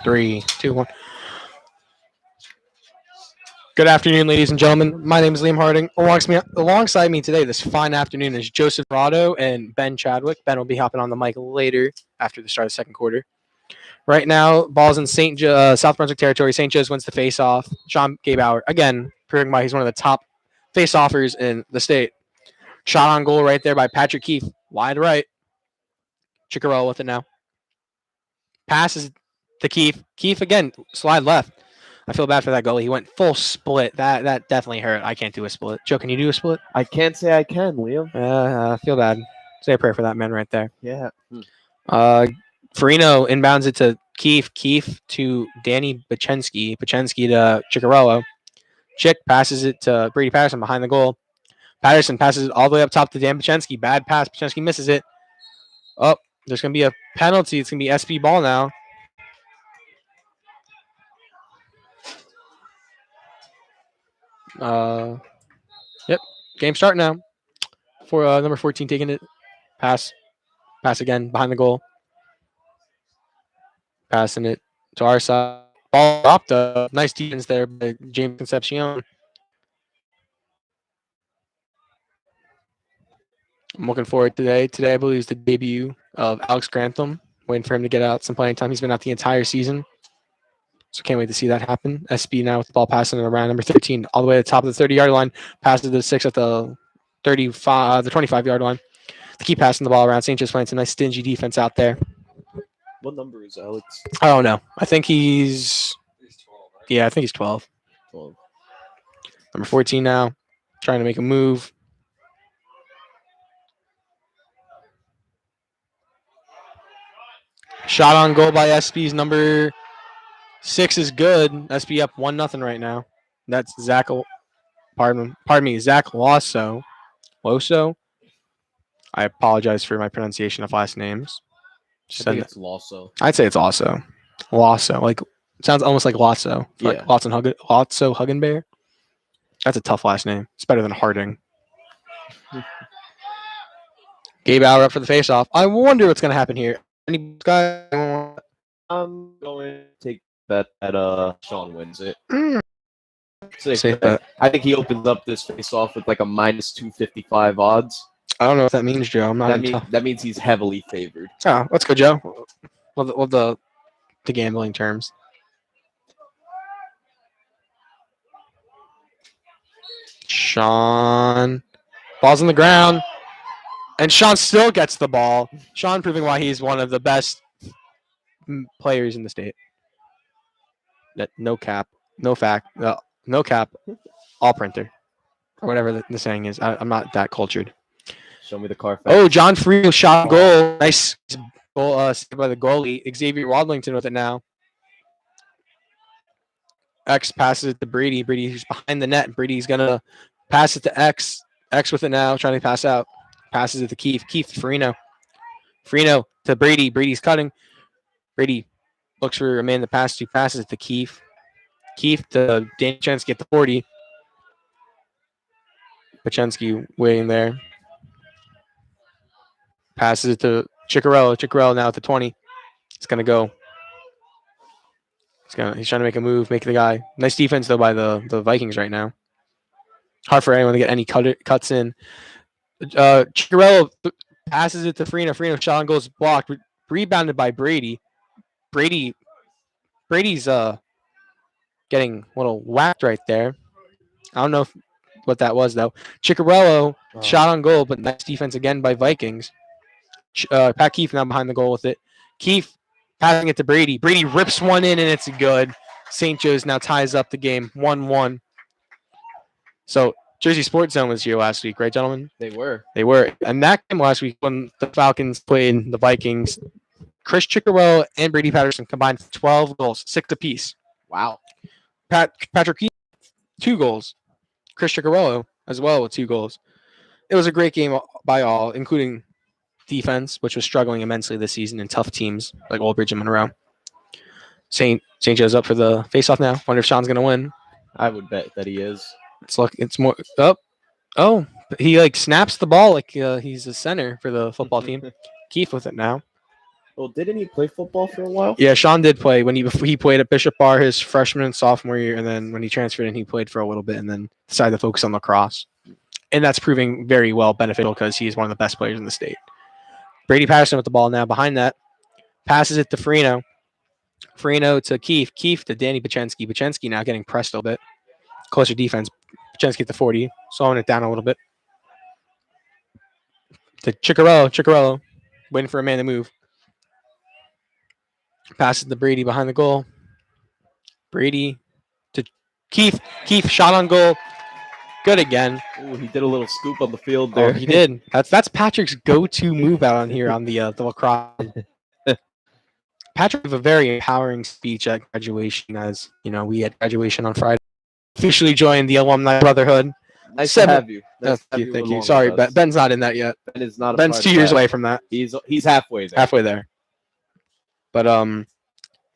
Three, two, one. Good afternoon, ladies and gentlemen. My name is Liam Harding. Alongside me today, this fine afternoon, is Joseph Rado and Ben Chadwick. Ben will be hopping on the mic later after the start of the second quarter. Right now, ball's in South Brunswick territory. St. Joe's wins the face-off. Sean Gabauer, again, proving why he's one of the top face-offers in the state. Shot on goal right there by Patrick Keefe. Wide right. Chickarella with it now. Passes to Keefe. Keefe again, slide left. I feel bad for that goalie. He went full split. That definitely hurt. I can't do a split. Joe, can you do a split? I can't say I can, Liam. I feel bad. Say a prayer for that man right there. Yeah. Farino inbounds it to Keefe. Keefe to Danny Bachensky. Bachensky to Chickarello. Chick passes it to Brady Patterson behind the goal. Patterson passes it all the way up top to Dan Bachensky. Bad pass. Bachensky misses it. Oh, there's going to be a penalty. It's going to be SB ball now. Yep. Game start now. For number 14 taking it. Pass again behind the goal. Passing it to our side. Ball dropped. Nice defense there by James Concepcion. I'm looking forward today. Today, I believe, is the debut of Alex Grantham. Waiting for him to get out some playing time. He's been out the entire season. So can't wait to see that happen. SB now with the ball passing around number 13 all the way to the top of the 30-yard line. Passes to the 6 at the 25-yard line. To keep passing the ball around. St. Joe's playing some nice stingy defense out there. What number is Alex? I don't know. I think he's 12. Right? Yeah, I think he's 12. 12. Number 14 now. Trying to make a move. Shot on goal by SB's number 6 is good. SB up 1-0 right now. That's Zach. Pardon me, Zach Losso. I apologize for my pronunciation of last names. I think it's Losso. I'd say it's Losso. Like sounds almost like Lotso. Yeah. Like Lotso Huggenbear. That's a tough last name. It's better than Harding. Gabe Auer up for the face-off. I wonder what's going to happen here. Any guy? I'm going to take bet that Sean wins it. Safe bet. I think he opens up this face-off with like a minus 255 odds. I don't know what that means, Joe. I'm not. That means he's heavily favored. Oh, let's go, Joe. Well, the gambling terms. Sean, ball's on the ground, and Sean still gets the ball. Sean proving why he's one of the best players in the state. No cap, all printer, or whatever the saying is. I'm not that cultured. Show me the car. Oh, John Friel shot goal. Nice goal saved by the goalie. Xavier Wadlington with it now. X passes it to Brady. Brady's behind the net. Brady's going to pass it to X. X with it now, trying to pass out. Passes it to Keefe. Keefe to Farino. Farino to Brady. Brady's cutting. Brady looks for a man to pass to. Passes it to Keefe. Keefe to Danny Bachensky at the 40. Bachensky waiting there. Passes it to Chickarella. Chickarella now at the 20. It's going to go. He's trying to make a move, make the guy. Nice defense, though, by the Vikings right now. Hard for anyone to get any cuts in. Chickarella passes it to Farino. Farino shot on goal is blocked. Rebounded by Brady. Brady's getting a little whacked right there. I don't know what that was, though. Chickarello shot on goal, but nice defense again by Vikings. Pat Keefe now behind the goal with it. Keefe passing it to Brady. Brady rips one in, and it's good. St. Joe's now ties up the game 1-1. So Jersey Sports Zone was here last week, right, gentlemen? They were. And that game last week when the Falcons played the Vikings, Chris Chickarello and Brady Patterson combined for 12 goals, 6 apiece. Wow. Patrick Keefe, 2 goals. Chris Chickarello as well with 2 goals. It was a great game by all, including defense, which was struggling immensely this season in tough teams like Old Bridge and Monroe. St. Joe's up for the face-off now. Wonder if Sean's going to win. I would bet that he is. It's more up. Oh, he snaps the ball like he's a center for the football team. Keefe with it now. Well, didn't he play football for a while? Yeah, Sean did play when he played at Bishop Bar his freshman and sophomore year, and then when he transferred in, he played for a little bit, and then decided to focus on lacrosse. And that's proving very well beneficial because he's one of the best players in the state. Brady Patterson with the ball now. Behind that, passes it to Farino. Farino to Keefe. Keefe to Danny Bachensky. Bachensky now getting pressed a little bit. Closer defense. Bachensky at the 40. Slowing it down a little bit. To Ciccarello. Ciccarello. Waiting for a man to move. Passes to Brady behind the goal. Brady to Keefe. Keefe shot on goal. Good again. Ooh, he did a little scoop on the field there. Oh, he did. That's Patrick's go-to move out on here on the lacrosse. Patrick gave a very empowering speech at graduation, as you know, we had graduation on Friday. Officially joined the Alumni Brotherhood. Nice to have you. Nice to have Thank you. along Sorry, with us. Ben's not in that yet. Ben is not. Ben's 2 years away from that. He's halfway there. Halfway there. But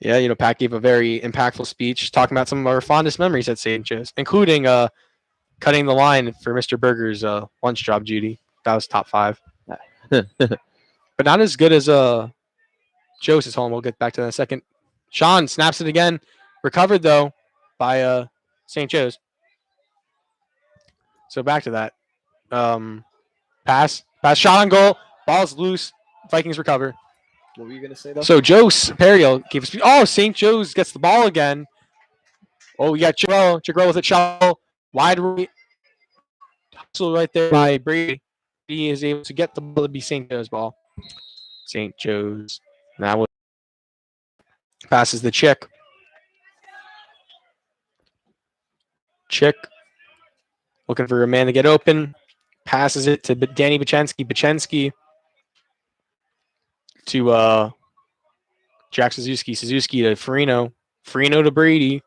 yeah, you know, Pat gave a very impactful speech talking about some of our fondest memories at St. Joe's, including cutting the line for Mr. Berger's lunch job duty. That was top 5. But not as good as Joe's home. We'll get back to that in a second. Sean snaps it again. Recovered, though, by St. Joe's. So back to that. Pass, shot on goal. Ball's loose. Vikings recover. What were you going to say, though? So Joe Perio gave us. Oh, St. Joe's gets the ball again. Oh, we got Chigro with a shot. Wide right. Hustle right there by Brady. He is able to get the ball to be St. Joe's ball. St. Joe's. Now passes the Chick. Chick looking for a man to get open. Passes it to Danny Bachensky. Bachensky to Jack Suzuki. Suzuki to Farino. Farino to Brady.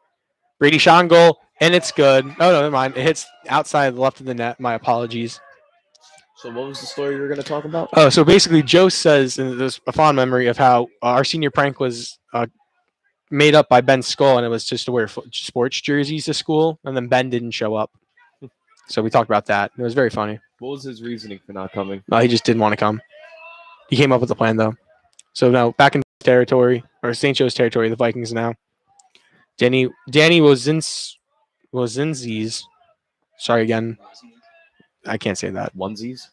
Brady shot on goal, and it's good. Oh, no, never mind. It hits outside the left of the net. My apologies. So what was the story you were going to talk about? Oh, so basically Joe says, and there's a fond memory of how our senior prank was made up by Ben Skull, and it was just to wear sports jerseys to school, and then Ben didn't show up. So we talked about that. It was very funny. What was his reasoning for not coming? He just didn't want to come. He came up with a plan, though. So now back in territory, or St. Joe's territory, the Vikings now. Danny Wozinski's. Sorry again. I can't say that. Onesies?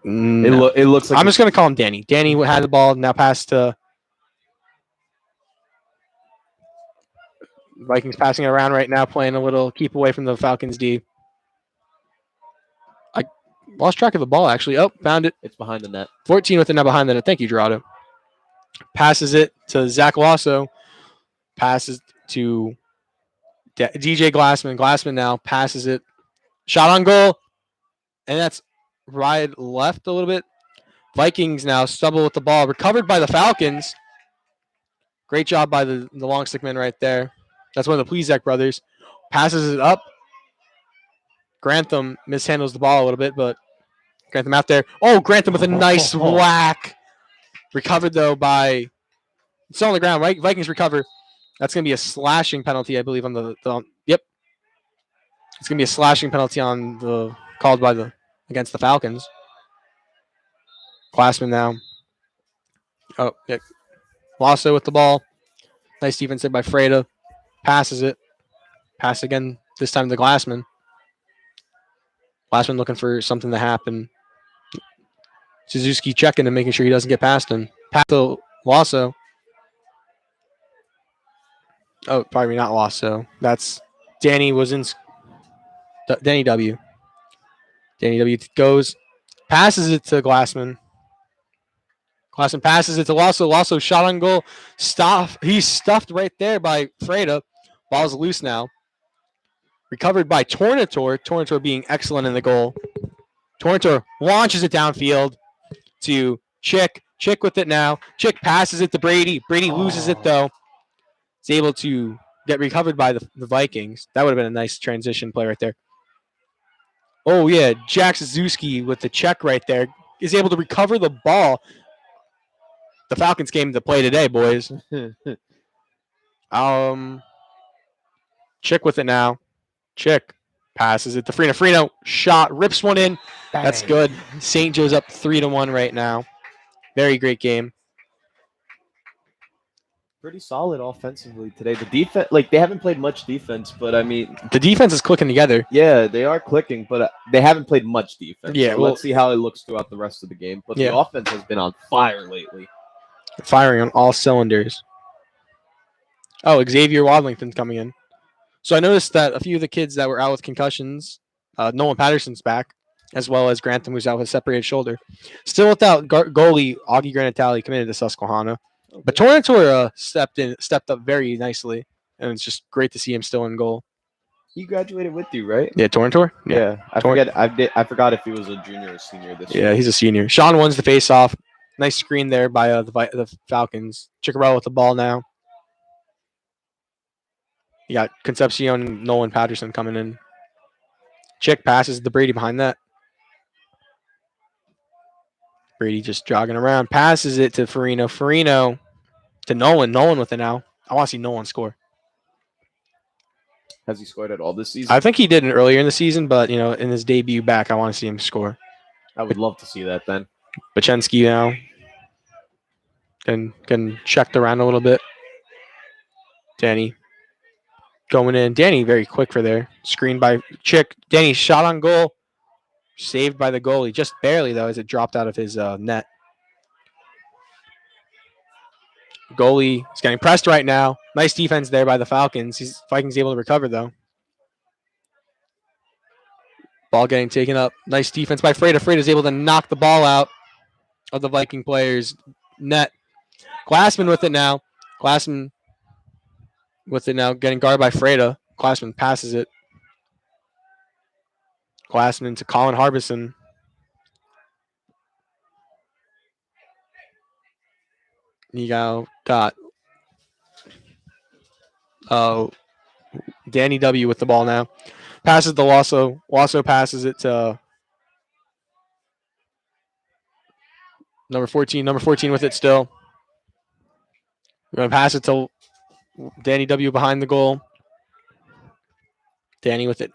No. It looks like I'm just going to call him Danny. Danny had the ball, now passed to Vikings passing it around right now, playing a little keep away from the Falcons D. I lost track of the ball, actually. Oh, found it. It's behind the net. 14 with it now behind the net. Thank you, Gerardo. Passes it to Zach Lasso. Passes to DJ Glassman. Glassman now passes it. Shot on goal. And that's right left a little bit. Vikings now stumble with the ball. Recovered by the Falcons. Great job by the long stick man right there. That's one of the Plezak brothers. Passes it up. Grantham mishandles the ball a little bit, but Grantham out there. Oh, Grantham with a nice whack. Recovered, though, by... It's on the ground, right? Vikings recover. That's going to be a slashing penalty, I believe, on the yep. It's going to be a slashing penalty on the... Called by the... Against the Falcons. Glassman now. Oh, yeah. Lasso with the ball. Nice defense there by Freda. Passes it. Pass again, this time to Glassman. Glassman looking for something to happen. Suzuki checking and making sure he doesn't get past him. Pass to Lasso. Oh, probably not Lasso. That's Danny Danny W. Danny W goes. Passes it to Glassman. Glassman passes it to Lasso. Lasso shot on goal. He's stuffed right there by Freda. Ball's loose now. Recovered by Tornator. Tornator being excellent in the goal. Tornator launches it downfield to Chick. Chick with it now. Chick passes it to Brady. Brady loses it, though. He's able to get recovered by the Vikings. That would have been a nice transition play right there. Oh, yeah. Jack Suzuki with the check right there is able to recover the ball. The Falcons came to play today, boys. Chick with it now. Chick passes it to Frino. Frino shot, rips one in. Bang. That's good. St. Joe's up 3-1 right now. Very great game. pretty solid offensively today. The defense, like they haven't played much defense, but I mean, The defense is clicking together. yeah, they are clicking, but they haven't played much defense. Yeah, so well- let's see how it looks throughout the rest of the game. But Yeah. the offense has been on fire lately. Firing on all cylinders. Oh, Xavier Wadlington's coming in. So I noticed that a few of the kids that were out with concussions, Nolan Patterson's back, as well as Grantham, who's out with a separated shoulder. Still without goalie Augie Granatali committed to Susquehanna. But Tornator stepped up very nicely, and it's just great to see him still in goal. He graduated with you, right? Yeah, Tornator? Yeah. I forgot if he was a junior or senior this year. Yeah, he's a senior. Sean wins the face-off. Nice screen there by the Falcons. Chickarella with the ball now. You got Concepcion and Nolan Patterson coming in. Chick passes the Brady behind that. Brady just jogging around. Passes it to Farino. Farino to Nolan. Nolan with it now. I want to see Nolan score. Has he scored at all this season? I think he did it earlier in the season, but in his debut back, I want to see him score. I would love to see that then. Bachensky now. Can checked around a little bit. Danny going in. Danny very quick for there. Screened by Chick. Danny shot on goal. Saved by the goalie. Just barely, though, as it dropped out of his net. Goalie is getting pressed right now. Nice defense there by the Falcons. Vikings able to recover, though. Ball getting taken up. Nice defense by Freda. Freda's able to knock the ball out of the Viking player's net. Glassman with it now. Glassman with it now. Getting guarded by Freda. Glassman passes it. Glassman to Colin Harbison. You got Danny W with the ball now. Passes to Lasso. Lasso passes it to number 14. Number 14 with it still. We're going to pass it to Danny W behind the goal. Danny with it.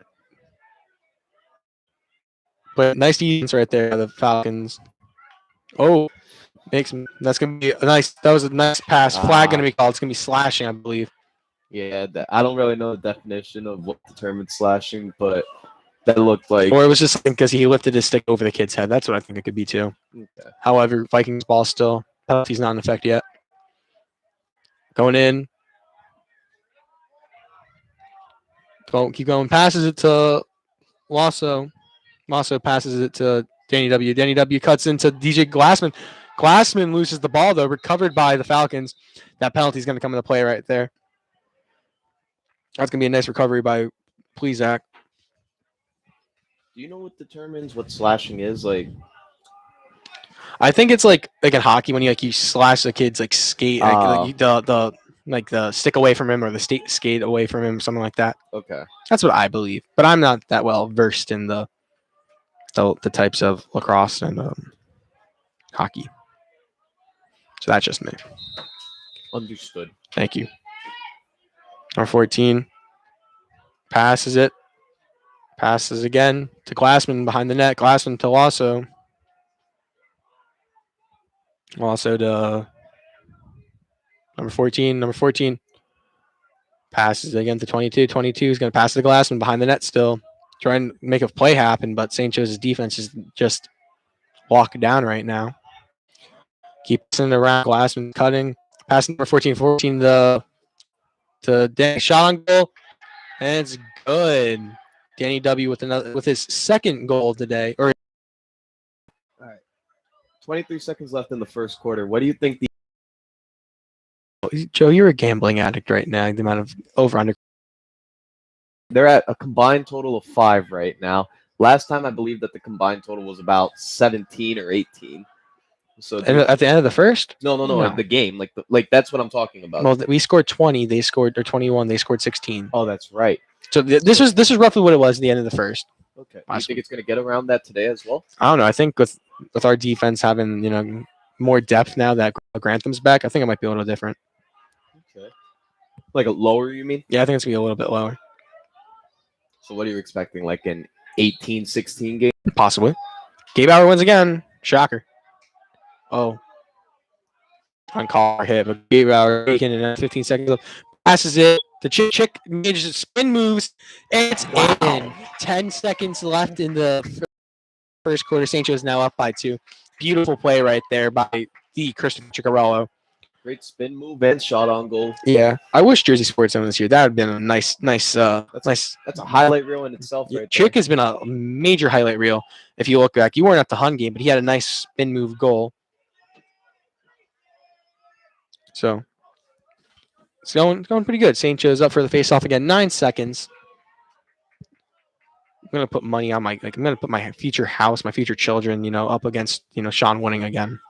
But nice defense right there by the Falcons. Oh, that's going to be a nice. That was a nice pass. Flag going to be called. It's going to be slashing, I believe. Yeah, I don't really know the definition of what determines slashing, but that looked like. Or it was just because he lifted his stick over the kid's head. That's what I think it could be too. Okay. However, Vikings ball still. Penalty's not in effect yet. Going in. Keep going. Passes it to Lasso. Lasso passes it to Danny W. Danny W cuts into DJ Glassman. Glassman loses the ball, though, recovered by the Falcons. That penalty is going to come into play right there. That's going to be a nice recovery by Plezak. Do you know what determines what slashing is? Like, I think it's like in hockey when you slash the kid's skate, the stick away from him or the skate away from him, something like that. Okay. That's what I believe, but I'm not that well versed in the types of lacrosse and hockey. So that's just me. Understood. Thank you. Number 14 passes it. Passes again to Glassman behind the net. Glassman to Lasso. Lasso to number 14. Number 14 passes again to 22. 22 is going to pass to Glassman behind the net still. Trying to make a play happen, but St. Joseph's defense is just locked down right now. Keeps it around. Glassman cutting. Passing number 14. 14 to Danny. Shot on goal. And it's good. Danny W with his second goal today. All right. 23 seconds left in the first quarter. What do you think Joe, you're a gambling addict right now. The amount of over-under. They're at a combined total of 5 right now. Last time I believe that the combined total was about 17 or 18. So at the end of the first? No. The game, like that's what I'm talking about. Well, we scored 20. They scored 21. They scored 16. Oh, that's right. So this is roughly what it was at the end of the first. Okay. Do you think it's going to get around that today as well? I don't know. I think with our defense having more depth now that Grantham's back, I think it might be a little different. Okay. Like a lower, you mean? Yeah, I think it's going to be a little bit lower. So what are you expecting? Like an 18-16 game? Possibly. Gabe Bauer wins again. Shocker. Oh, on collar hit, but Gebauer taking it 15 seconds left, passes it. The chick manages spin moves, and it's in. 10 seconds left in the first quarter. St. Joe's now up by 2. Beautiful play right there by the Christopher Ciccarello. Great spin move and shot on goal. Yeah, I wish Jersey Sports owned this year. That would have been a nice. That's a highlight reel in itself, right Chick there. has been a major highlight reel. If you look back, you weren't at the Hun game, but he had a nice spin move goal. So it's going pretty good. St. Joe's up for the face-off again. 9 seconds. I'm gonna put money on I'm gonna put my future house, my future children, up against Sean winning again.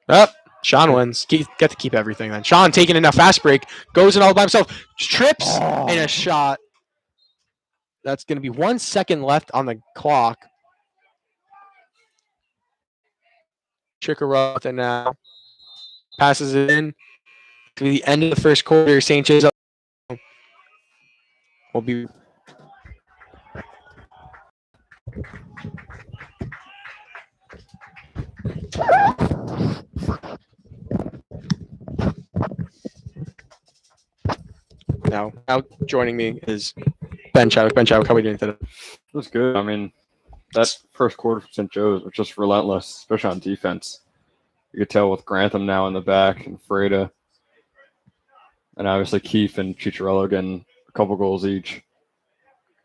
Up. Sean wins. Get to keep everything then. Sean taking in a fast break, goes in all by himself, trips and a shot. That's going to be 1 second left on the clock. Ciccarello now passes it in to the end of the first quarter. St. Joe's up. Will be. Now joining me is Ben Chadwick. Ben Chadwick, how are we doing today? It was good. I mean, that first quarter for St. Joe's was just relentless, especially on defense. You could tell with Grantham now in the back and Freda. And obviously Keefe and Ciccarello getting a couple goals each.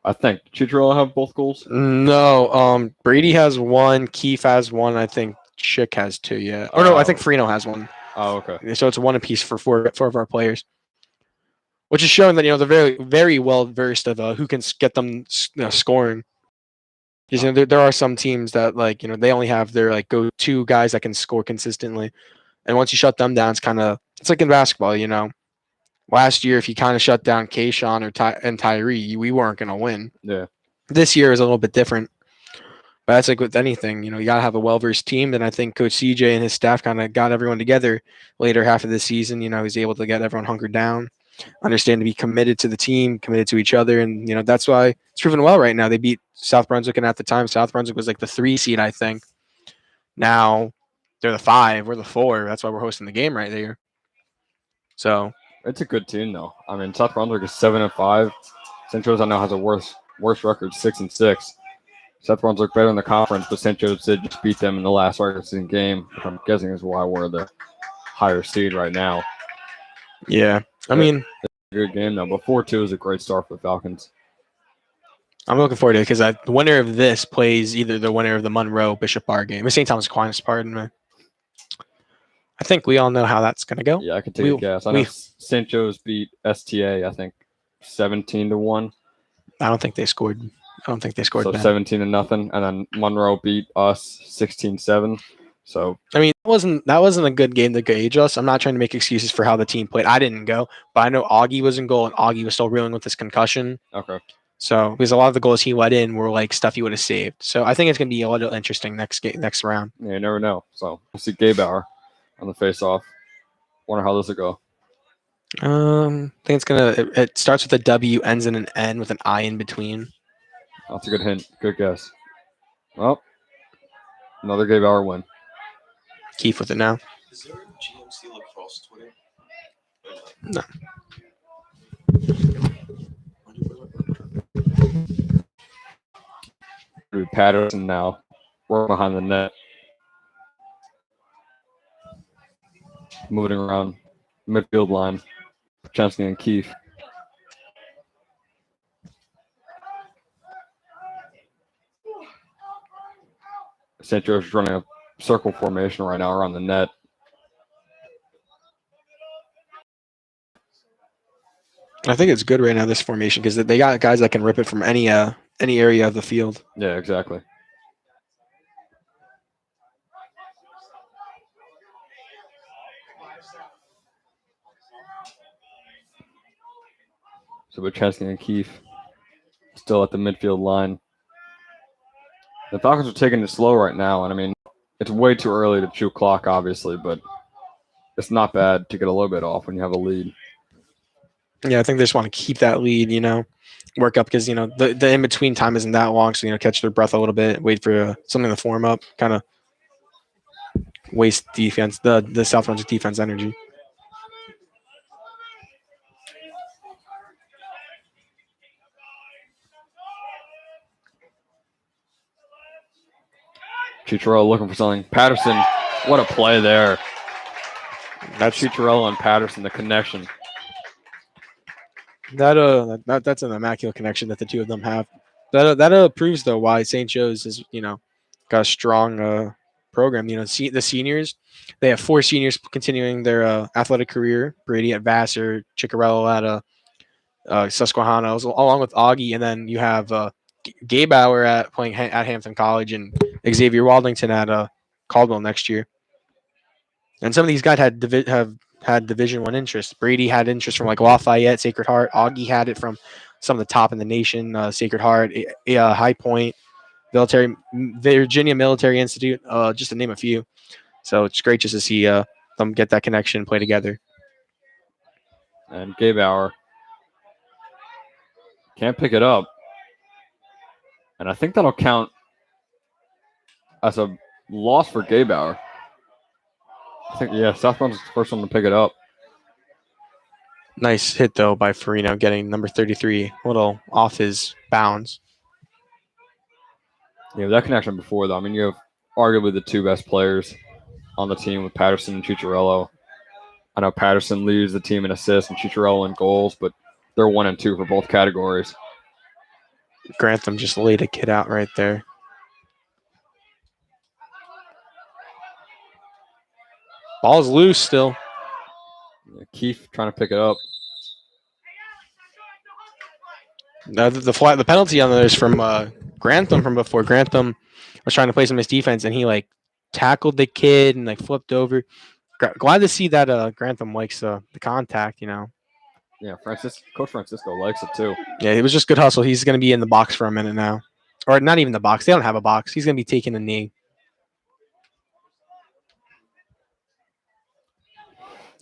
I think. Did Ciccarello have both goals? No. Brady has 1. Keefe has 1. I think Chick has 2, yeah. Or no, I think Freno has 1. Oh, okay. So it's 1 apiece for four of our players. Which is showing that, they're very, very well versed of who can get them scoring. Because there are some teams that they only have their go-to guys that can score consistently, and once you shut them down, it's like in basketball. Last year if you kind of shut down Kayshawn and Tyree, we weren't gonna win. Yeah. This year is a little bit different, but that's like with anything. You gotta have a well-versed team, and I think Coach CJ and his staff kind of got everyone together later half of the season. He's able to get everyone hunkered down, understand to be committed to the team, committed to each other, and that's why it's proven well right now. They beat South Brunswick, and at the time South Brunswick was like the 3 seed, I think. Now they're the 5, we're the 4. That's why we're hosting the game right there. So it's a good team though. I mean, South Brunswick is 7-5. St. Joe's I know has a worse record, 6-6. South Brunswick better in the conference, but St. Joe's did just beat them in the last regular season game, which I'm guessing is why we're the higher seed right now. Yeah. I mean, it's a good game though. But 4-2 is a great start for the Falcons. I'm looking forward to it because the winner of this plays either the winner of the Monroe Bishop Bar game. St. Thomas Aquinas, pardon me. I think we all know how that's going to go. Yeah, I can take a guess. I know St. Joe's beat STA, I think, 17-1. I don't think they scored. So 17-0, and then Monroe beat us 16-7. So I mean, that wasn't a good game to gauge us. I'm not trying to make excuses for how the team played. I didn't go, but I know Augie was in goal, and Augie was still reeling with his concussion. Okay. So because a lot of the goals he let in were stuff he would have saved. So I think it's going to be a little interesting next round. Yeah, you never know. So we'll see Gebauer on the face-off. Wonder how this will go. I think it's gonna. It starts with a W, ends in an N with an I in between. That's a good hint. Good guess. Well, another Gebauer win. Keefe with it now. Is there a GMC Lacrosse Twitter? No. Patterson now. We're behind the net. Moving around midfield line. Chensky and Keefe. St. Joe's is running a circle formation right now around the net. I think it's good right now, this formation, because they got guys that can rip it from any area of the field. Yeah, exactly. So Chensky and Keefe still at the midfield line. The Falcons are taking it slow right now, and I mean, it's way too early to chew clock, obviously, but it's not bad to get a little bit off when you have a lead. Yeah, I think they just want to keep that lead, work up because, the in-between time isn't that long, so, catch their breath a little bit, wait for something to form up, kind of waste defense, the South Brunswick defense energy. Chicharello looking for something. Patterson, what a play there. That's Chicharello and Patterson, the connection. That's an immaculate connection that the two of them have. That proves though why St. Joe's is got a strong program. The seniors, they have 4 seniors continuing their athletic career. Brady at Vassar, Ciccarello at Susquehanna, along with Augie, and then you have Gaybauer playing at Hampton College and Xavier Waldington at Caldwell next year. And some of these guys have had Division I interest. Brady had interest from like Lafayette, Sacred Heart. Augie had it from some of the top in the nation, Sacred Heart, High Point, Virginia Military Institute, just to name a few. So it's great just to see them get that connection and play together. And Gaybauer can't pick it up. And I think that'll count as a loss for Gaybauer. I think, South Brunswick's the first one to pick it up. Nice hit, though, by Farino, getting number 33 a little off his bounds. Yeah, that connection before, though. I mean, you have arguably the 2 best players on the team with Patterson and Chicharello. I know Patterson leads the team in assists and Chicharello in goals, but they're 1 and 2 for both categories. Grantham just laid a kid out right there. Ball's loose still. Yeah, Keefe trying to pick it up. The penalty on there is from Grantham from before. Grantham was trying to play some misdefense, and he tackled the kid and flipped over. Glad to see that Grantham likes the contact. Yeah, Coach Francisco likes it too. Yeah, it was just good hustle. He's going to be in the box for a minute now, or not even the box. They don't have a box. He's going to be taking a knee.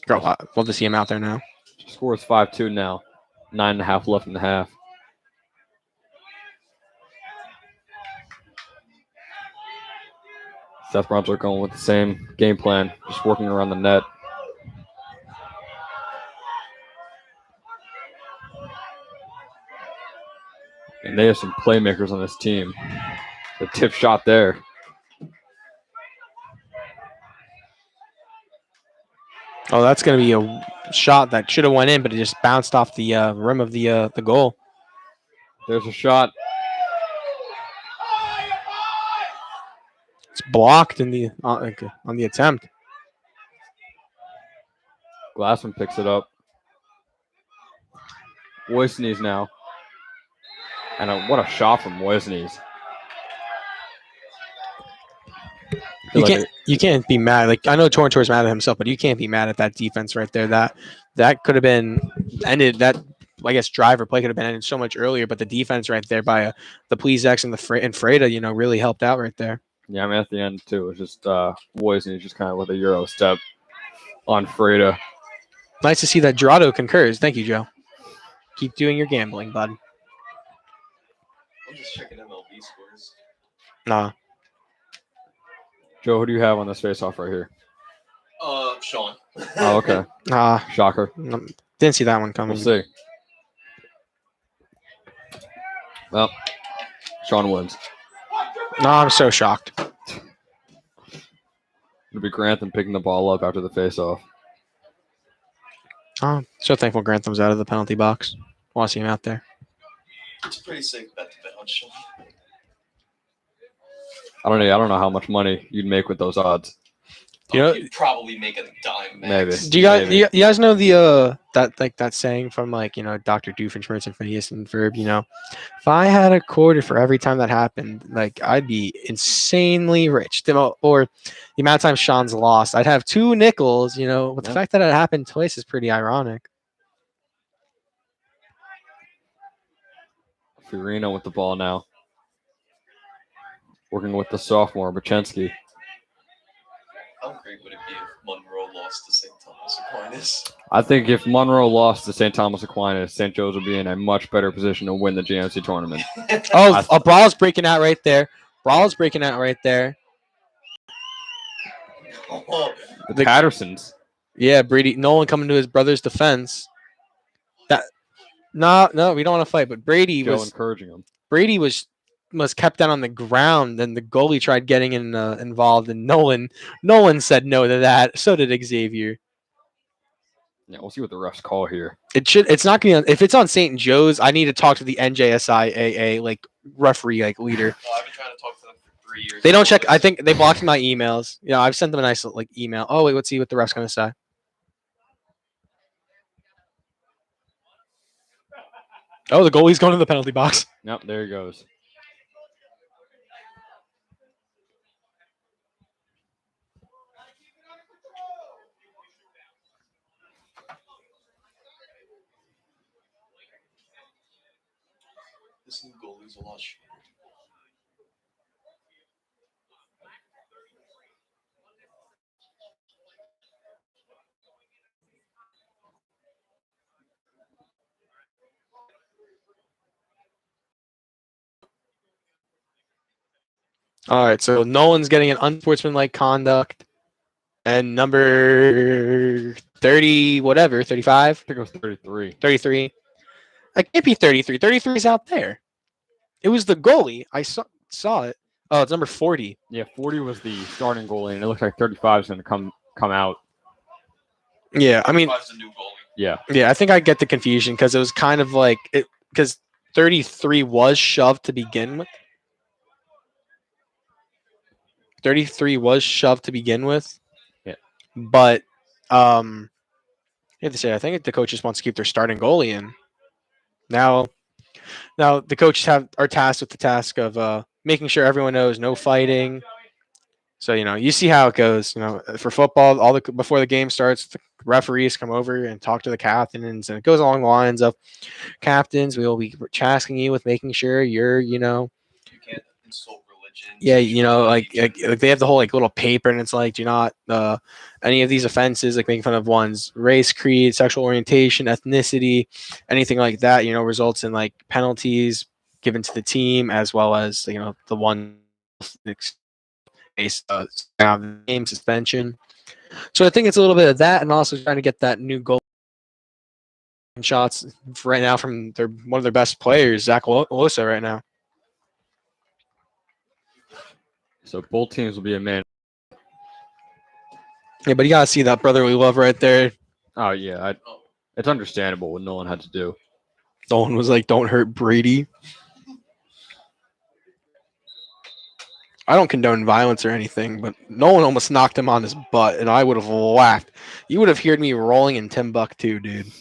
Love to see him out there now. Score is 5-2 now. 9.5 left in the half. South Brunswick going with the same game plan, just working around the net. And they have some playmakers on this team. The tip shot there. Oh, that's going to be a shot that should have went in, but it just bounced off the rim of the goal. There's a shot. It's blocked in the on the attempt. Glassman picks it up. Woisnes now. And what a shot from Woisnes. You can't be mad. I know Torrentore's mad at himself, but you can't be mad at that defense right there. That could have been ended. That drive or play could have been ended so much earlier. But the defense right there by the Plezex and Freda, really helped out right there. Yeah, I mean at the end too, it was just Woisnes just kind of with a Euro step on Freda. Nice to see that Gerardo concurs. Thank you, Joe. Keep doing your gambling, bud. I'm just checking MLB scores. Nah. Joe, who do you have on this face-off right here? Sean. Oh, okay. Shocker. Didn't see that one coming. We'll see. Well, Sean wins. No, I'm so shocked. It'll be Grantham picking the ball up after the face-off. Oh, so thankful Grantham's out of the penalty box. Want to see him out there. It's a pretty safe bet to bet on Sean. I don't know how much money you'd make with those odds. You'd probably make a dime max. Maybe. Do you guys know the that saying from Dr. Doofenshmirtz and Phineas and Ferb, if I had a quarter for every time that happened, I'd be insanely rich. Or the amount of times Sean's lost, I'd have 2 nickels, but the fact that it happened twice is pretty ironic. Fiorino with the ball now. Working with the sophomore, Bachensky. How great would it be if Monroe lost to St. Thomas Aquinas? I think if Monroe lost to St. Thomas Aquinas, St. Joe's would be in a much better position to win the GMC tournament. Brawl's breaking out right there. Oh, The Pattersons. Yeah, Brady Nolan coming to his brother's defense. That no, we don't want to fight. But Joe encouraging him. Brady was kept down on the ground, and the goalie tried getting involved, and Nolan said no to that. So did Xavier. Yeah, we'll see what the refs call here. It's not gonna if it's on St. Joe's. I need to talk to the NJSIAA like referee like leader. oh, I've been trying to talk to them for 3 years. They don't check. I think they blocked my emails. You know, I've sent them a nice like email. Oh wait, let's see what the ref's gonna say. Oh, the goalie's going to the penalty box. Yep, there he goes. This new goalie's a lot shorter. All right, so Nolan's getting an unsportsmanlike conduct, and number 30, whatever, 35, I think it was 33. 33. I can't be 33. 33 is out there. It was the goalie. I saw it. Oh, it's number 40. Yeah, 40 was the starting goalie, and it looks like 35 is going to come out. Yeah, I mean, 35's the new goalie. Yeah. yeah, I think I get the confusion because it was kind of like it because 33 was shoved to begin with. 33 was shoved to begin with. Yeah. But I have to say, I think the coach just wants to keep their starting goalie in. Now the coaches are tasked with the task of making sure everyone knows no fighting. So you see how it goes. For football, before the game starts, the referees come over and talk to the captains, and it goes along the lines of, "Captains, we will be tasking you with making sure you're, You can't insult religion. yeah, like they have the whole like little paper, and it's like, do not any of these offenses, like making fun of one's race, creed, sexual orientation, ethnicity, anything like that, results in like penalties given to the team, as well as the one game suspension. So I think it's a little bit of that, and also trying to get that new goal shots right now from one of their best players, Zach Losa, right now. So both teams will be a man. Yeah, but you gotta see that brotherly love right there. Oh, yeah. It's understandable what Nolan had to do. Nolan was like, "Don't hurt Brady." I don't condone violence or anything, but Nolan almost knocked him on his butt, and I would have laughed. You would have heard me rolling in Timbuktu, dude.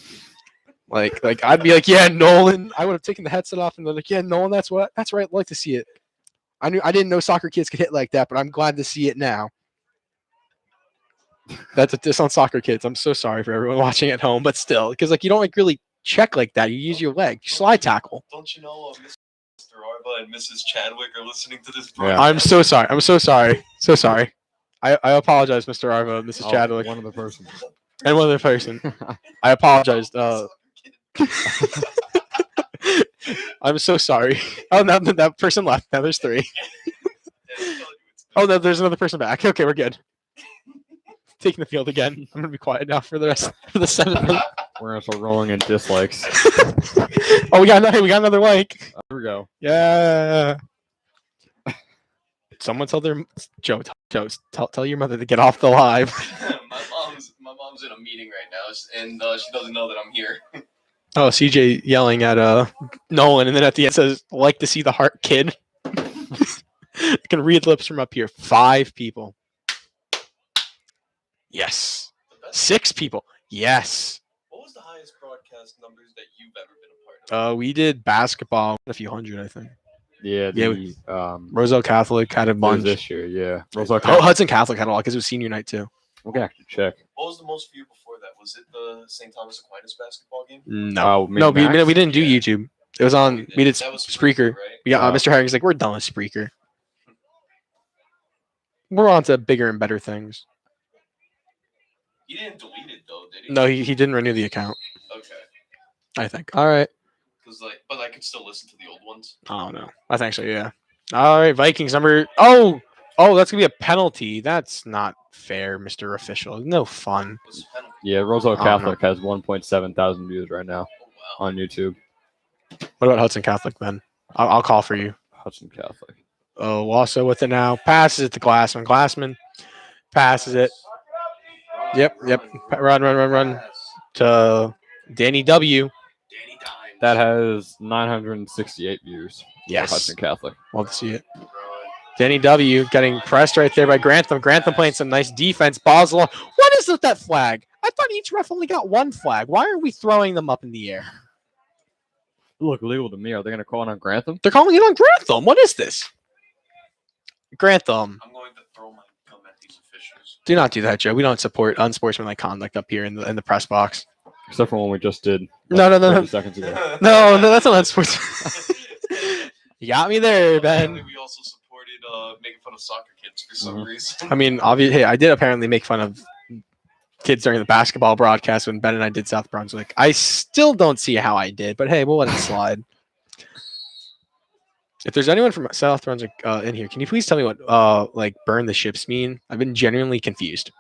Like I'd be like, "Yeah, Nolan." I would have taken the headset off and been like, "Yeah, Nolan, that's right. I'd like to see it." I didn't know soccer kids could hit like that, but I'm glad to see it now. That's a diss on soccer kids. I'm so sorry for everyone watching at home, but still, because you don't really check like that. You use your leg, you slide tackle. Don't you know Mr. Arva and Mrs. Chadwick are listening to this? Yeah. I'm so sorry. So sorry. I apologize, Mr. Arvo, Mrs. Chadwick, One other person. and one other person. I apologize. I'm so sorry. Oh, now that person left. Now there's 3. Oh, no, there's another person back. Okay, we're good. Taking the field again. I'm gonna be quiet now for the 7th minute. We're going to start rolling in dislikes. Oh, we got another like. Here we go. Yeah. Someone tell Joe, tell your mother to get off the live. my mom's in a meeting right now, and she doesn't know that I'm here. Oh, CJ yelling at Nolan, and then at the end says, "Like to see the heart, kid." I can read lips from up here. 5 people. Yes. 6 people. Yes. What was the highest broadcast numbers that you've ever been a part of? We did basketball, a few hundred, I think. Yeah, Roselle Catholic had a bunch. this year, yeah. Roselle Hudson Catholic had a lot because it was senior night too. We're going to have to check. What was the most view before that? Was it the St. Thomas Aquinas basketball game? No, Max? we didn't do Yeah. YouTube. It was on. We did That was Spreaker. right? We got Mr. Harring's like, we're done with Spreaker. We're on to bigger and better things. He didn't delete it though, did he? No, he didn't renew the account. Okay. I think. All right. But I could still listen to the old ones. I don't know. I think so. Yeah. All right. Vikings number. Oh, Oh, that's gonna be a penalty. That's not fair, Mr. Official. No fun. Was a penalty. Yeah, Roseville Oh, Catholic has 1.7 thousand views right now Oh, wow. on YouTube. What about Hudson Catholic, Ben? I'll call for you. Hudson Catholic. Oh, also with it now. Passes it to Glassman. Glassman passes it. Yep. Run. To Danny W. Danny Dimes. That has 968 views. For Yes. Hudson Catholic. Love to see it. Run. Danny W. getting pressed right there by Grantham. Grantham playing some nice defense. Balls along. What is with that flag? I thought each ref only got one flag. Why are we throwing them up in the air? Look legal to me. Are they going to call it on Grantham? They're calling it on Grantham. What is this? Grantham. I'm going to throw my gum at these officials. Do not do that, Joe. We don't support unsportsmanlike conduct up here in the press box. Except for one we just did. No. 30 seconds ago. No, that's not unsportsmanlike. You got me there, Apparently, Ben. we also supported making fun of soccer kids for some reason. I mean, obviously, hey, I did apparently make fun of kids during the basketball broadcast when Ben and I did South Brunswick. I still don't see how I did, but hey, we'll let it slide. If there's anyone from South Brunswick in here, can you please tell me what like burn the ships mean? I've been genuinely confused.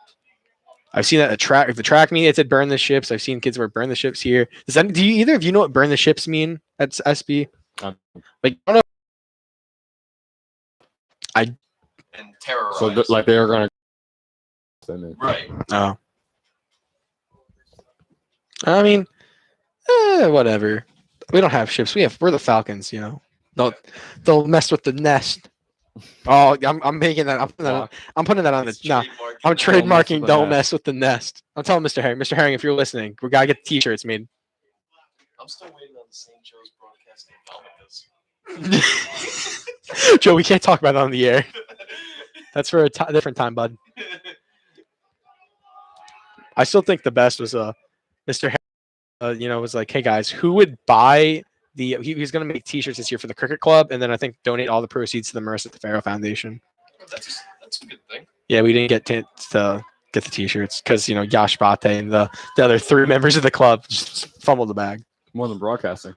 I've seen that if the track meet it said burn the ships. I've seen kids where burn the ships here. Do you either of you know what burn the ships mean at SB? Like I don't know. And terrorize. So like they are going to. Right. Oh. I mean, whatever. We don't have ships. We're the Falcons, you know. They'll mess with the nest. Oh, I'm making that. I'm putting that on the. No, I'm trademarking. Don't mess with the nest. I'm telling Mr. Herring. Mr. Herring, if you're listening, we gotta get the T-shirts made. I'm still waiting on the St. Joe's broadcasting Dominica's. Joe, we can't talk about that on the air. That's for a different time, bud. I still think the best was Mr. Herring, was like, hey guys, who would buy he was going to make T-shirts this year for the cricket club, and then I think donate all the proceeds to the Marissa Farrow Foundation. That's a good thing. Yeah, we didn't get to get the T-shirts because Yash Bate and the other 3 members of the club just fumbled the bag. More than broadcasting.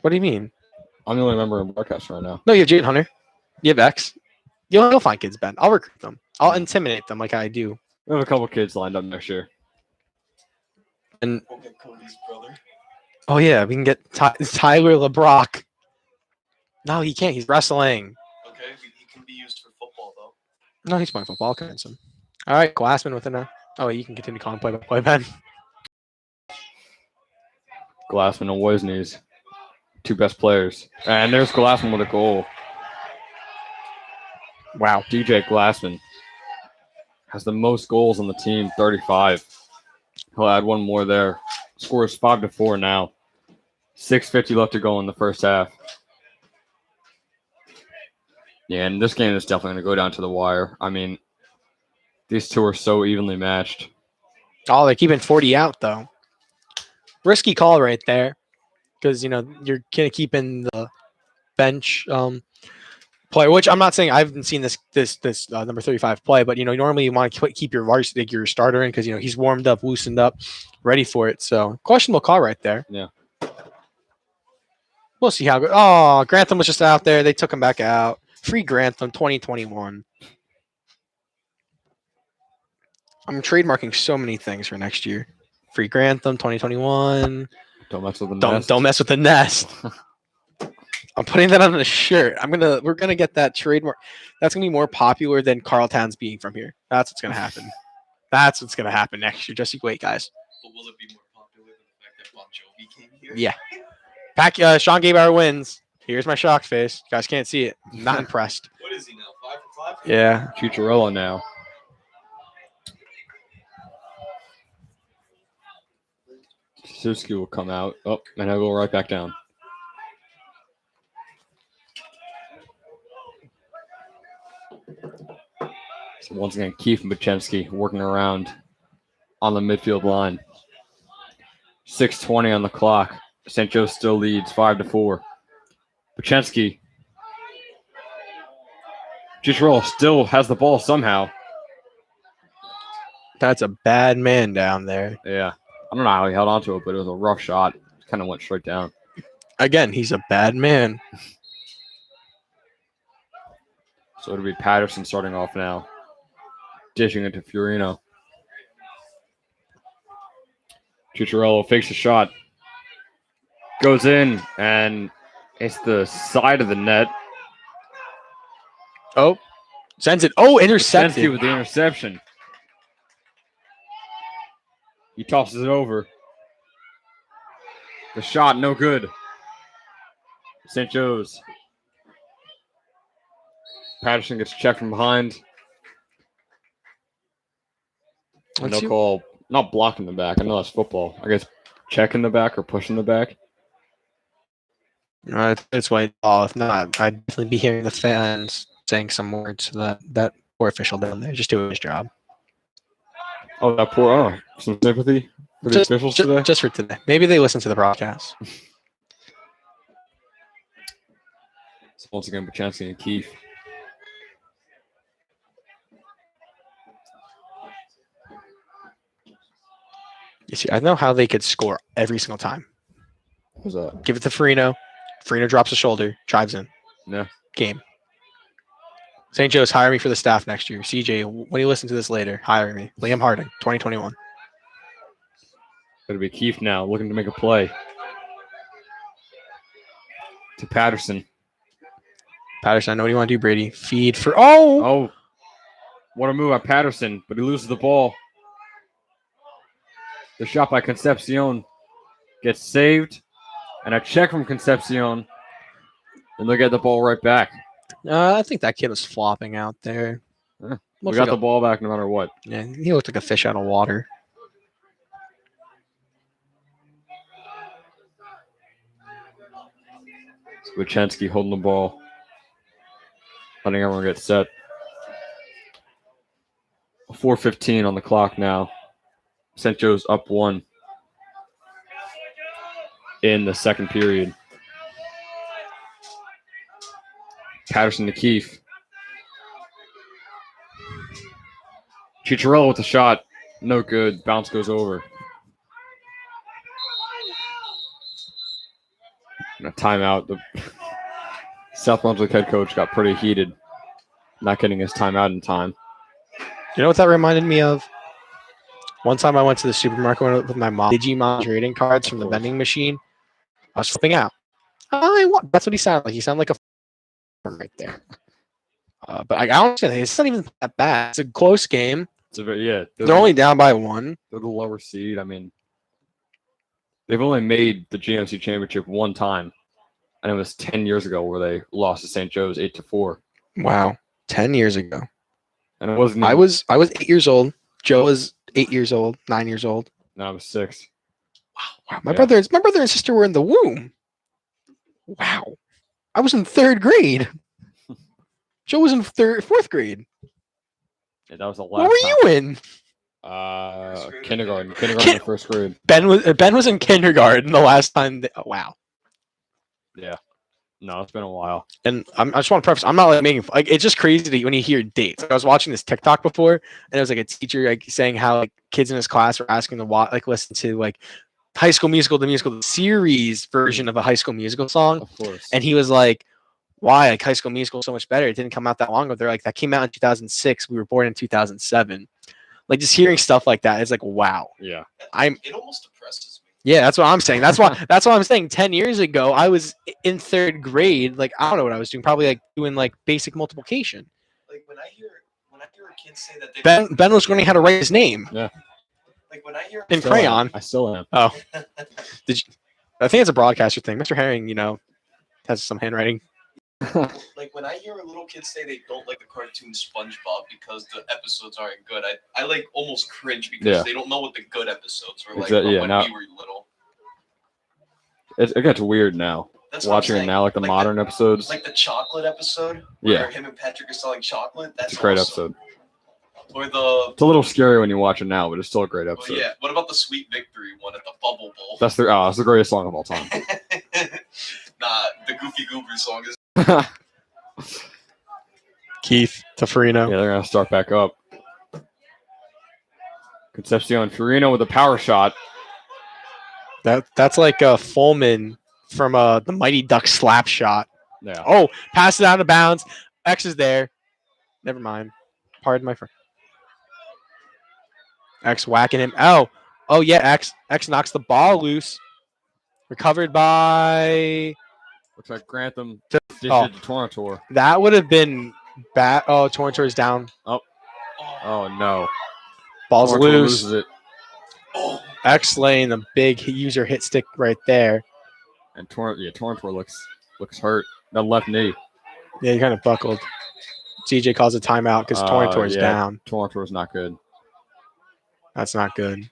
What do you mean? I'm the only member in broadcasting right now. No, you have Jade Hunter. You have X. You'll find kids, Ben. I'll recruit them. I'll intimidate them like I do. We have a couple kids lined up next year. And We'll get Cody's brother. oh yeah, we can get Tyler LeBrock. No, he can't. He's wrestling. Okay, he can be used for football though. No, he's playing football. I'll convince him. All right, Glassman with an. Oh, you can continue calling play-by-play, Ben. Glassman and Woisney's 2 best players. And there's Glassman with a goal. Wow. DJ Glassman has the most goals on the team, 35. He'll add one more there. Scores 5-4 now. 6:50 left to go in the first half. Yeah, and this game is definitely going to go down to the wire. I mean, these 2 are so evenly matched. Oh, they're keeping 40 out though. Risky call right there, because you're kind of keeping the bench player. Which I'm not saying I haven't seen this number 35 play, but normally you want to keep your varsity, your starter in because he's warmed up, loosened up, ready for it. So questionable call right there. Yeah. We'll see how. Oh, Grantham was just out there. They took him back out. Free Grantham 2021. I'm trademarking so many things for next year. Free Grantham 2021. Don't mess with the nest. Don't mess with the nest. I'm putting that on a shirt. We're gonna get that trademark. That's gonna be more popular than Carltown's being from here. That's what's gonna happen. That's what's gonna happen next year. Just you wait, guys. But will it be more popular than the fact that Bon Jovi came here? Yeah. Sean Gabauer wins. Here's my shocked face. You guys can't see it. I'm not impressed. What is he now? 5 for 5? Yeah. Cucurella now. Suski will come out. Oh, and he'll go right back down. So once again, Keith Machensky working around on the midfield line. 6:20 on the clock. St. Joe still leads 5-4. Machensky. Cucurella still has the ball somehow. That's a bad man down there. Yeah. I don't know how he held on to it, but it was a rough shot. Kind of went straight down. Again, he's a bad man. So it'll be Patterson starting off now. Dishing it to Fiorino. Chicharello fakes a shot. Goes in, and it's the side of the net. Oh, sends it. Oh, Sensky intercepted. with the interception. He tosses it over. The shot, no good. St. Joe's. Patterson gets checked from behind. Let's see. Call. Not blocking the back. I know that's football. I guess checking the back or pushing the back. It's white ball. If not, I'd definitely be hearing the fans saying some words to that poor official down there just doing his job. Oh, that poor. Oh, some sympathy for the officials today. Just for today. Maybe they listen to the broadcast. So once again, Bachansky and Keefe. You see, I know how they could score every single time. What's that? Give it to Farino. Farino drops a shoulder, drives in. Yeah. Game. St. Joe's, hire me for the staff next year. CJ, when you listen to this later, hire me. Liam Harding, 2021. It'll be Keefe now, looking to make a play. To Patterson. Patterson, I know what you want to do, Brady. Feed for... Oh! Oh. What a move by Patterson, but he loses the ball. The shot by Concepcion gets saved. And a check from Concepcion. And they'll get the ball right back. I think that kid was flopping out there. Yeah. We got the ball back no matter what. Yeah, he looked like a fish out of water. Wachensky holding the ball. Letting everyone get set. 4:15 on the clock now. St. Joe's up 1 in the second period. Patterson to Keefe. Chicharello with the shot. No good. Bounce goes over. And a timeout. The South Brunswick head coach got pretty heated. Not getting his timeout in time. You know what that reminded me of? One time I went to the supermarket with my mom. Digimon trading cards from the vending machine. I was flipping out. That's what he sounded like. He sounded like a right there. But I don't understand. It's not even that bad. It's a close game. It's a very, They're only down by 1. They're the lower seed. I mean, they've only made the GMC championship one time, and it was 10 years ago where they lost to St. Joe's 8-4. Wow, 10 years ago. And it wasn't. I was 8 years old. Joe was 8 years old, 9 years old. No, I was 6. Wow. My brother and sister were in the womb. Wow. I was in 3rd grade. Joe was in 4th grade. Yeah, that was the last. What were you in? Kindergarten and 1st grade. Ben was in kindergarten the last time. Wow. Yeah. No, it's been a while. And I just want to preface, I'm not like making it's just crazy when you hear dates. I was watching this TikTok before, and it was like a teacher like saying how like kids in his class were asking to listen to like High School Musical, the series version of a High School Musical song. Of course. And he was like, why? Like High School Musical is so much better. It didn't come out that long ago. They're like, that came out in 2006. We were born in 2007. Like just hearing stuff like that is like, wow. Yeah. It almost depresses me. Yeah, that's what I'm saying. That's why I'm saying 10 years ago, I was in 3rd grade. Like, I don't know what I was doing. Probably like doing like basic multiplication. Like when I hear a kid say that they Ben was learning how to write his name. Yeah. Like when I hear in crayon. I still am. Oh. I think it's a broadcaster thing. Mr. Herring, has some handwriting. Like when I hear a little kid say they don't like the cartoon SpongeBob because the episodes aren't good, I like almost cringe because they don't know what the good episodes were like when we were little. It gets weird now. That's watching it now, like the modern episodes. Like the chocolate episode where him and Patrick are selling chocolate. That's a great awesome. episode. Or it's a little scary when you watch it now, but it's still a great episode. Yeah. What about the Sweet Victory one at the Bubble Bowl? That's the greatest song of all time. Nah, the Goofy Goober song is. Keith Tafarino. Yeah, they're gonna start back up. Concepcion Fiorino with a power shot. That's like Fulman from the Mighty Ducks slap shot. Yeah. Oh, pass it out of bounds. X is there. Never mind. Pardon my friend. X whacking him. Oh yeah. X knocks the ball loose. Recovered by. Looks like Grantham To- dished oh. it to Torrentor. That would have been bad. Oh, Torrentor's down. Oh no. Ball's Torrentor loose. loses it. X laying a big user hit stick right there. And Torrentor looks hurt. That left knee. Yeah, he kind of buckled. CJ calls a timeout because Torrentor's down. Torrentor's not good. That's not good.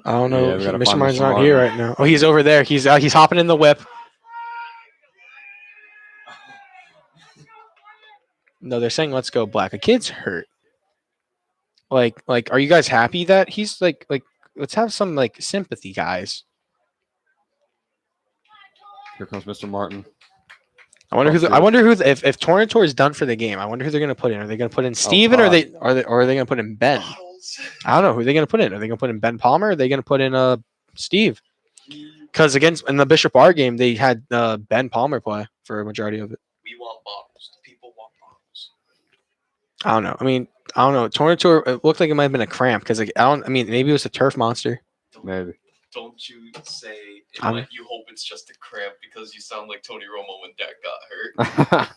I don't know. Yeah, we gotta Mr. find Martin's Mr. not here Martin. right now. Oh, he's over there. He's hopping in the whip. No, they're saying let's go black. A kid's hurt. Like, are you guys happy that he's like, let's have some like sympathy, guys. Here comes Mr. Martin. I wonder if Torrentor is done for the game. I wonder who they're gonna put in. Are they gonna put in Steven or are they gonna put in Ben? I don't know who they're gonna put in. Are they gonna put in Ben Palmer? Or are they gonna put in Steve? Because against in the Bishop R game, they had Ben Palmer play for a majority of it. We want bottles. The people want bottles. I don't know. I mean, I don't know. Torrentor, it looked like it might have been a cramp because maybe it was a turf monster. Maybe. Don't you say you hope it's just a cramp because you sound like Tony Romo when Dak got hurt.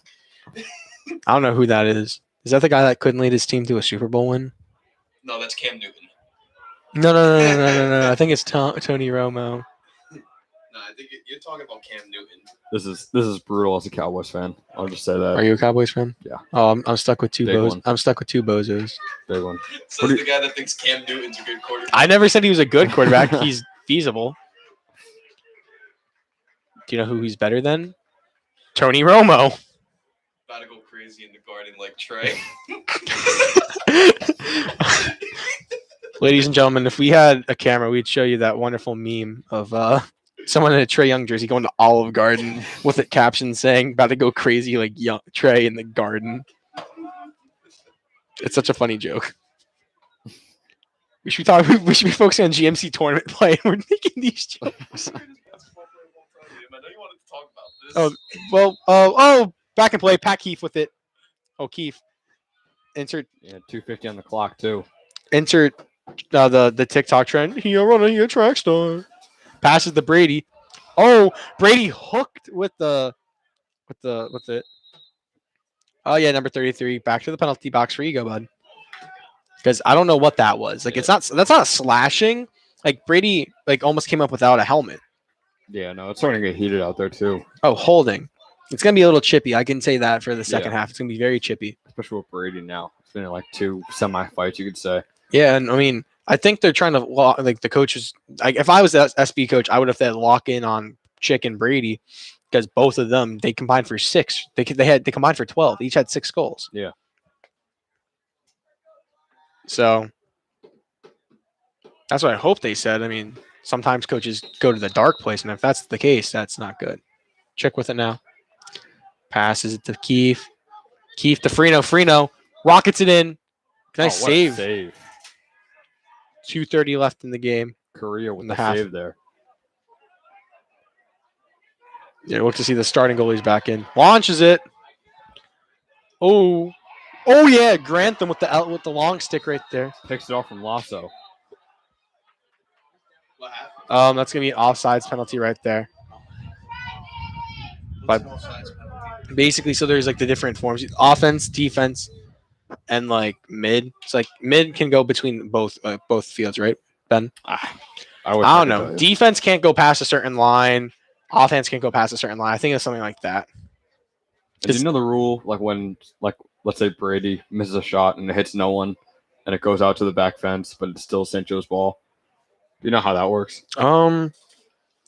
I don't know who that is. Is that the guy that couldn't lead his team to a Super Bowl win? No, that's Cam Newton. No. I think it's Tony Romo. No, I think you're talking about Cam Newton. This is brutal as a Cowboys fan. I'll just say that. Are you a Cowboys fan? Yeah. Oh, I'm stuck with two Big bozos. one. I'm stuck with two bozos. Big one. Says the guy that thinks Cam Newton's a good quarterback. I never said he was a good quarterback. He's feasible. Do you know who he's better than? Tony Romo. About to go crazy in the garden like Trey. Ladies and gentlemen, if we had a camera, we'd show you that wonderful meme of someone in a Trey Young jersey going to Olive Garden with a caption saying "about to go crazy like young Trey in the garden." It's such a funny joke. We should be focusing on GMC tournament play. We're making these jokes. Back and play. Pat Keefe with it. Oh, Keefe. Insert. Yeah, 2:50 on the clock too. Insert the TikTok trend. You're running your track star. Passes to Brady. Oh, Brady hooked with it. Oh yeah, number 33. Back to the penalty box. Where you go, bud? Because I don't know what that was. Like that's not a slashing. Like Brady almost came up without a helmet. Yeah, no, it's starting to get heated out there too. Oh, holding. It's gonna be a little chippy. I can say that for the second half. It's gonna be very chippy. Especially with Brady now. It's been like 2 semi-fights, you could say. Yeah, and I mean, I think they're trying to the coaches. If I was the SB coach, I would have said lock in on Chick and Brady because both of them they combined for 6. They combined for 12. Each had 6 goals. Yeah. So that's what I hope they said. I mean, sometimes coaches go to the dark place, and if that's the case, that's not good. Chick with it now. Passes it to Keefe. Keefe to Freno. Freno rockets it in. Nice save. 2:30 left in the game. Korea with the half. save there. Yeah, look to see the starting goalie's back in. Launches it. Oh yeah, Grantham with the long stick right there. Picks it off from Lasso. What happened? That's gonna be an offsides penalty right there. But basically, so there's like the different forms: offense, defense, and like mid. It's like mid can go between both fields, right, Ben? I don't know. Defense can't go past a certain line. Offense can't go past a certain line. I think it's something like that. Did you know the rule? Like when, let's say Brady misses a shot and it hits no one, and it goes out to the back fence, but it's still St. Joe's ball. Do you know how that works?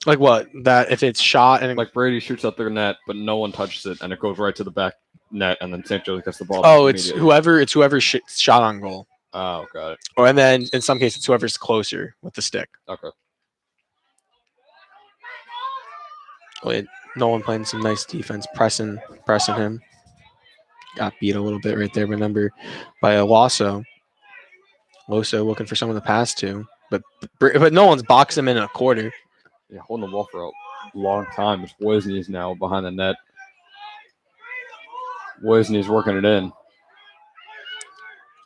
Like what? That if it's shot and like Brady shoots up their net, but no one touches it, and it goes right to the back net, and then St. Joe gets the ball. Oh, it's whoever shot on goal. Oh, got it. And then in some cases, it's whoever's closer with the stick. Okay. Nolan playing some nice defense, pressing him. Got beat a little bit right there, remember, by a Lasso. Loso looking for someone to pass to, but no one's boxed him in a quarter. Yeah, holding the ball for long time. It's Woisney's now behind the net. Woisney's working it in.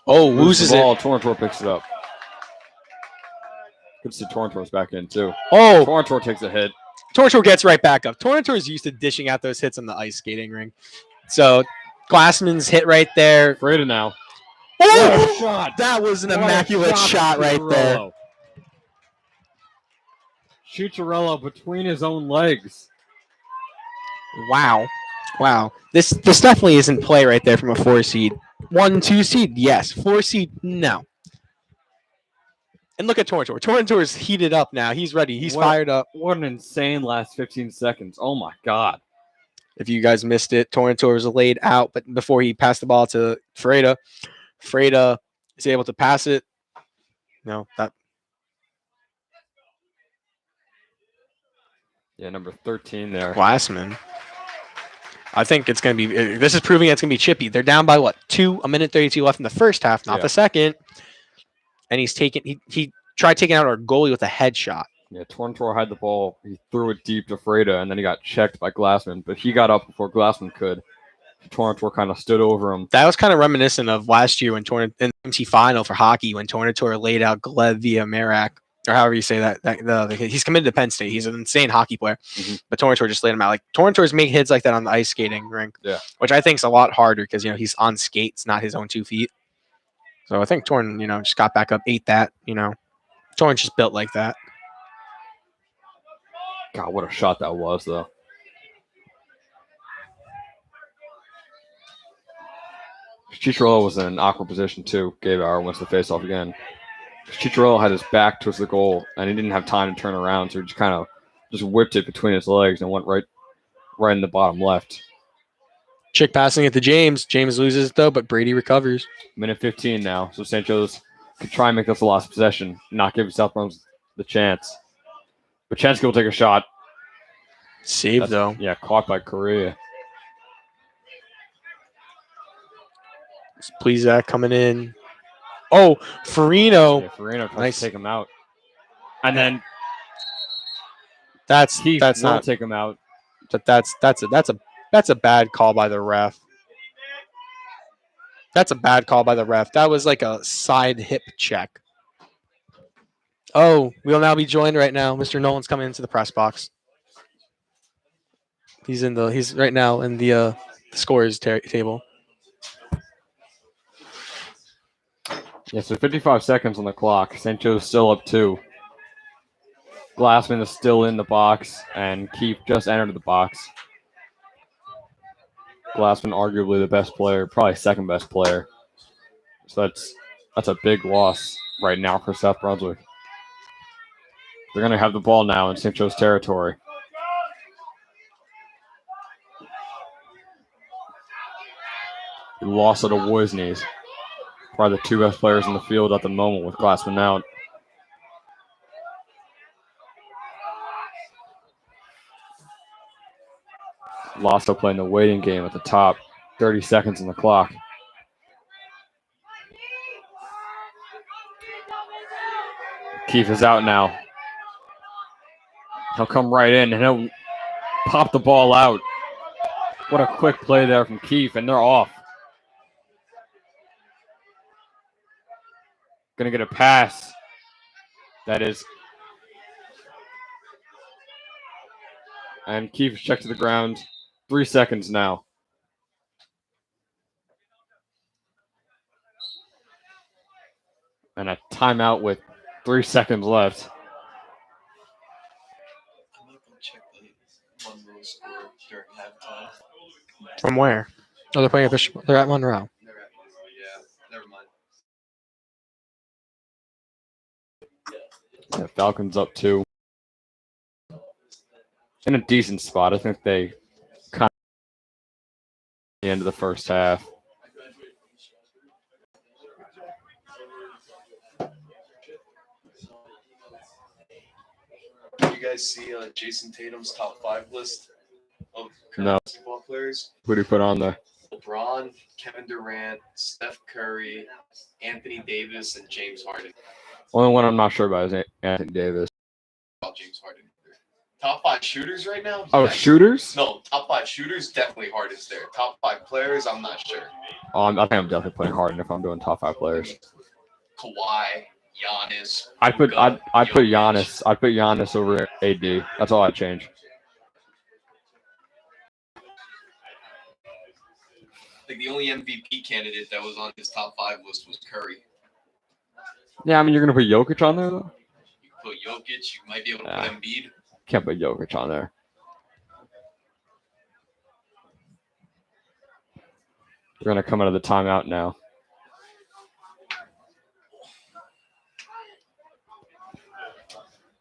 Oh, loses the ball. it. Torrentor picks it up. Good to see Torrentor's back in, too. Oh, Torrentor takes a hit. Torrentor gets right back up. Torrentor is used to dishing out those hits on the ice skating rink. So, Glassman's hit right there. Freda now. Oh, what a shot. That was an immaculate shot right there. Chicharello between his own legs. Wow. This definitely isn't play right there from a 4 seed. 1, 2 seed, yes. 4 seed, no. And look at Torrentor. Torrentor is heated up now. He's ready. He's fired up. What an insane last 15 seconds. Oh, my God. If you guys missed it, Torrentor was laid out, but before he passed the ball to Freda is able to pass it. No, that. Yeah, number 13 there. Glassman. I think it's going to be. This is proving it's going to be chippy. They're down by what? 1 minute 32 left in the first half, not the second. And he's taken. He tried taking out our goalie with a headshot. Yeah, Torrentor had the ball. He threw it deep to Freda, and then he got checked by Glassman. But he got up before Glassman could. Torrentor kind of stood over him. That was kind of reminiscent of last year when in the GMC final for hockey when Torrentor laid out Gleb via Merak, or however you say that. He's committed to Penn State. He's an insane hockey player, but Torrentor just laid him out. Like Torrentor's make hits like that on the ice skating rink, which I think is a lot harder because he's on skates, not his own 2 feet. So I think Torn, just got back up, ate that. Torren's just built like that. God, what a shot that was, though. Chicharello was in an awkward position, too. Gabauer wins the faceoff again. Chicharello had his back towards the goal, and he didn't have time to turn around, so he just kind of whipped it between his legs and went right in the bottom left. Chick passing it to James. James loses it, though, but Brady recovers. Minute 15 now, so St. Joe's could try and make this a lost possession, not give South Bronx the chance. Bachensky will take a shot. Saved, though. Yeah, caught by Correa. Please, Zach, coming in. Oh, Farino. Yeah, Farino tries to take him out. And then that's not take him out. But that's a bad call by the ref. That's a bad call by the ref. That was like a side hip check. Oh, we'll now be joined right now. Mr. Nolan's coming into the press box. He's right now in the scores table. Yeah, so 55 seconds on the clock. St. Joe's still up 2. Glassman is still in the box, and Keefe just entered the box. Glassman arguably the best player, probably second best player. So that's a big loss right now for South Brunswick. They're going to have the ball now in St. Joe's territory. He lost it to Woisney's. Probably the 2 best players in the field at the moment with Glassman out. Losto playing the waiting game at the top. 30 seconds on the clock. Keefe is out now. He'll come right in and he'll pop the ball out. What a quick play there from Keefe, and they're off. Going to get a pass. That is. And Keefe is checked to the ground. 3 seconds now. And a timeout with 3 seconds left. I'm not going to check the Monroe score during halftime. From where? Oh, they're playing at Bishop. They're at Monroe. They're at Monroe, yeah. Never mind. Yeah, Falcons up 2. In a decent spot. I think they kind of the end of the first half. Did you guys see Jason Tatum's top 5 list of current No. basketball players? Who do you put on there? LeBron, Kevin Durant, Steph Curry, Anthony Davis, and James Harden. Only one I'm not sure about is Anthony Davis. About James Harden. Top 5 shooters right now? Oh, Yes. shooters? No, top 5 shooters, definitely Harden's there. Top 5 players, I'm not sure. Oh, I think I'm definitely putting Harden if I'm doing top 5 players. Kawhi, Giannis. I'd put Luka, Giannis. I'd put Giannis over AD. That's all I'd change. Like the only MVP candidate that was on his top 5 list was Curry. Yeah, I mean you're gonna put Jokic on there though. You put Jokic, you might be able to Nah. put Embiid. Can't put Jokic on there. We're gonna come out of the timeout now.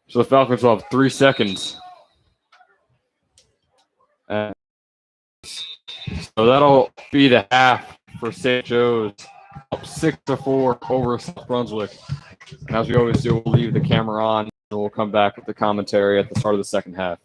So the Falcons will have 3 seconds. And so that'll be the half for St. Joe's. Up 6-4 over South Brunswick. And as we always do, we'll leave the camera on and we'll come back with the commentary at the start of the second half.